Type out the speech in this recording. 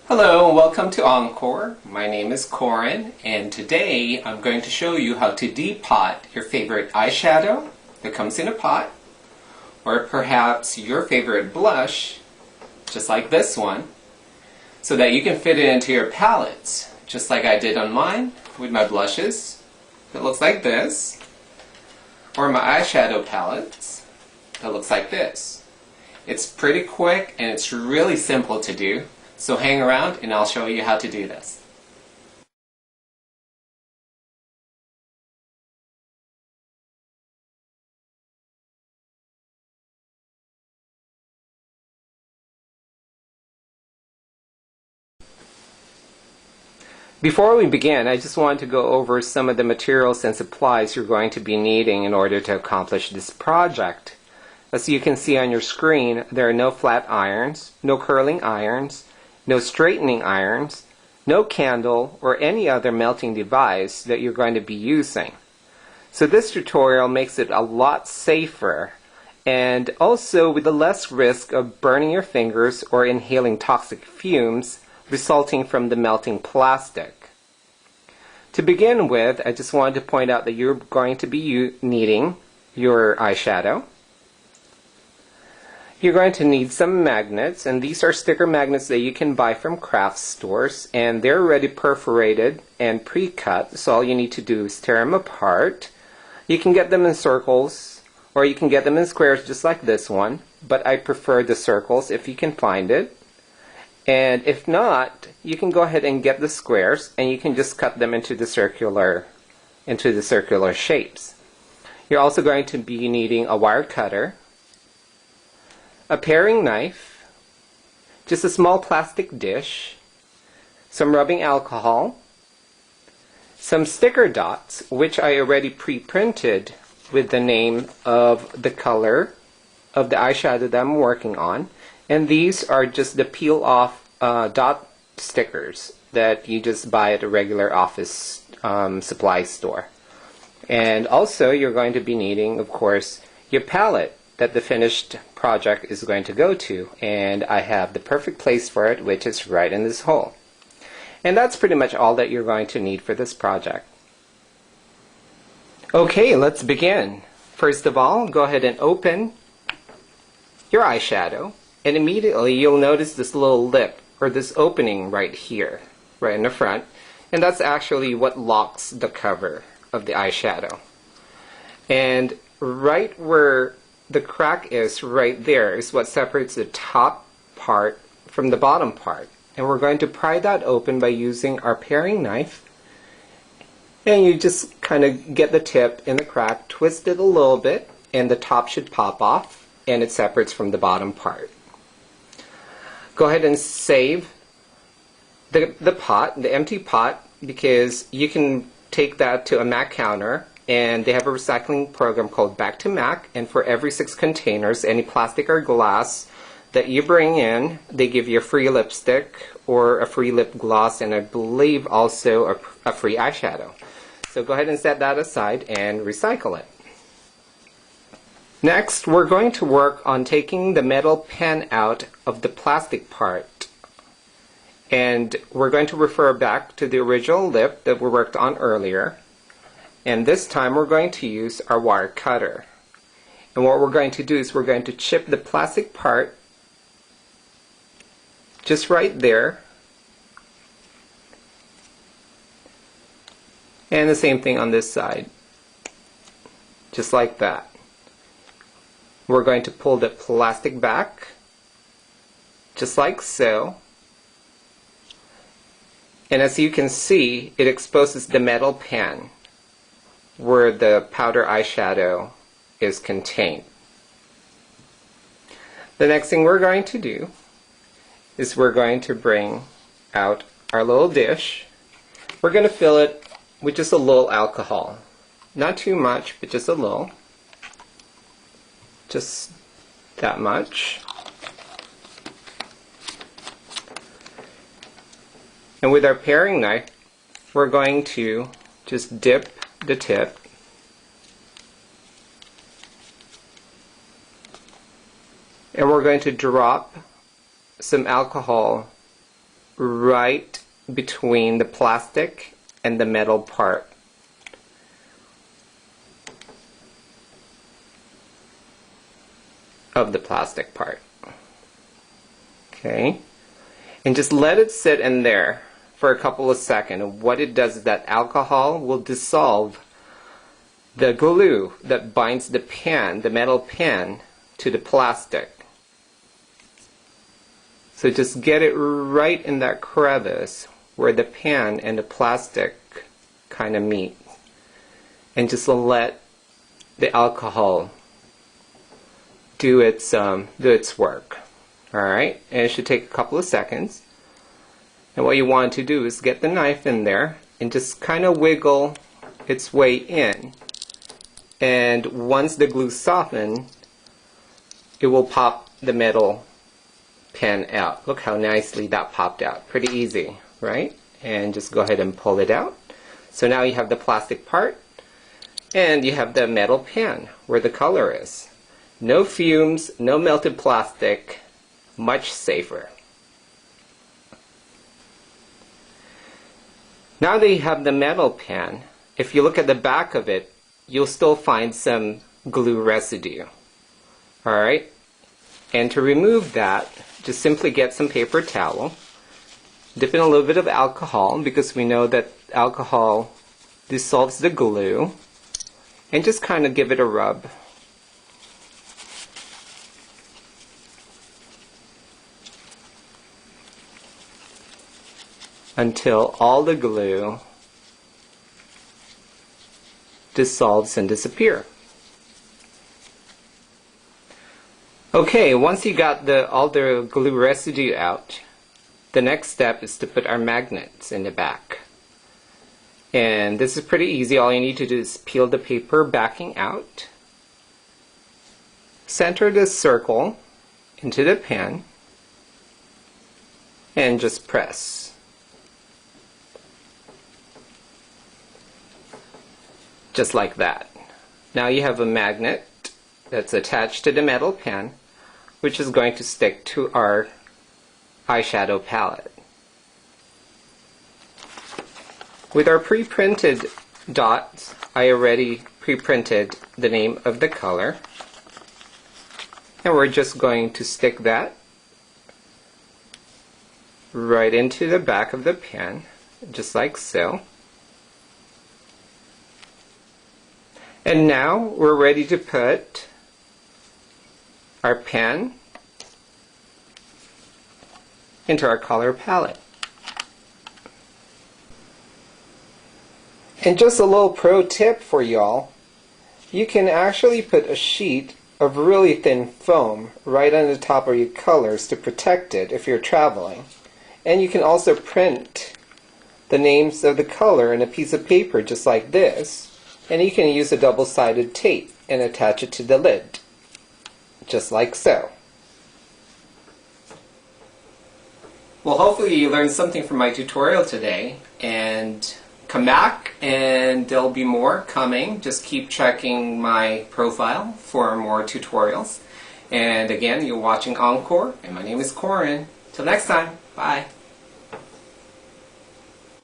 Hello and welcome to Encore. My name is Corin and today I'm going to show you how to depot your favorite eyeshadow that comes in a pot, or perhaps your favorite blush, just like this one, so that you can fit it into your palettes, just like I did on mine with my blushes. It looks like this, or my eyeshadow palettes that looks like this. It's pretty quick and it's really simple to do. So hang around and I'll show you how to do this. Before we begin, I just want to go over some of the materials and supplies you're going to be needing in order to accomplish this project. As you can see on your screen, there are no flat irons, no curling irons, no straightening irons, no candle, or any other melting device that you're going to be using. So this tutorial makes it a lot safer and also with the less risk of burning your fingers or inhaling toxic fumes resulting from the melting plastic. To begin with, I just wanted to point out that you're going to be needing your eyeshadow. You're going to need some magnets, and these are sticker magnets that you can buy from craft stores, and they're already perforated and pre-cut, so all you need to do is tear them apart. You can get them in circles, or you can get them in squares just like this one, but I prefer the circles if you can find it. And if not, you can go ahead and get the squares, and you can just cut them into the circular shapes. You're also going to be needing a wire cutter, a paring knife, just a small plastic dish, some rubbing alcohol, some sticker dots, which I already pre-printed with the name of the color of the eyeshadow that I'm working on. And these are just the peel-off dot stickers that you just buy at a regular office supply store. And also you're going to be needing, of course, your palette that the finished project is going to go to, and I have the perfect place for it, which is right in this hole. And that's pretty much all that you're going to need for this project. Okay, let's begin. First of all, go ahead and open your eyeshadow, and immediately you'll notice this little lip, or this opening right here, right in the front, and that's actually what locks the cover of the eyeshadow. And right where the crack is, right there, is what separates the top part from the bottom part. And we're going to pry that open by using our paring knife. And you just kind of get the tip in the crack, twist it a little bit, and the top should pop off, and it separates from the bottom part. Go ahead and save the pot, the empty pot, because you can take that to a Mac counter, and they have a recycling program called Back to Mac, and for every 6 containers, any plastic or glass that you bring in, they give you a free lipstick or a free lip gloss, and I believe also a free eyeshadow. So go ahead and set that aside and recycle it. Next, we're going to work on taking the metal pen out of the plastic part. And we're going to refer back to the original lip that we worked on earlier. And this time we're going to use our wire cutter. And what we're going to do is we're going to chip the plastic part just right there. And the same thing on this side. Just like that. We're going to pull the plastic back, just like so. And as you can see, it exposes the metal pen where the powder eyeshadow is contained. The next thing we're going to do is we're going to bring out our little dish. We're going to fill it with just a little alcohol. Not too much, but just a little. Just that much. And with our paring knife, we're going to just dip the tip and we're going to drop some alcohol right between the plastic and the metal part. Of the plastic part. Okay, and just let it sit in there for a couple of seconds. And what it does is that alcohol will dissolve the glue that binds the pan, the metal pan, to the plastic. So just get it right in that crevice where the pan and the plastic kind of meet, and just let the alcohol do its work. Alright, and it should take a couple of seconds. And what you want to do is get the knife in there and just kind of wiggle its way in. And once the glue softens, it will pop the metal pen out. Look how nicely that popped out. Pretty easy, right? And just go ahead and pull it out. So now you have the plastic part and you have the metal pen where the color is. No fumes, no melted plastic, much safer. Now that you have the metal pen, if you look at the back of it, you'll still find some glue residue. Alright? And to remove that, just simply get some paper towel, dip in a little bit of alcohol, because we know that alcohol dissolves the glue, and just kind of give it a rub. Until all the glue dissolves and disappears. Okay, once you got all the glue residue out, the next step is to put our magnets in the back. And this is pretty easy. All you need to do is peel the paper backing out, center the circle into the pen, and just press. Just like that. Now you have a magnet that's attached to the metal pen, which is going to stick to our eyeshadow palette. With our pre-printed dots, I already pre-printed the name of the color, and we're just going to stick that right into the back of the pen, just like so. And now we're ready to put our pen into our color palette. And just a little pro tip for y'all, you can actually put a sheet of really thin foam right on the top of your colors to protect it if you're traveling. And you can also print the names of the color in a piece of paper just like this. And you can use a double-sided tape and attach it to the lid, just like so. Well, hopefully you learned something from my tutorial today, and come back and there'll be more coming. Just keep checking my profile for more tutorials. And again, you're watching Encore, and my name is Corin. Till next time, bye.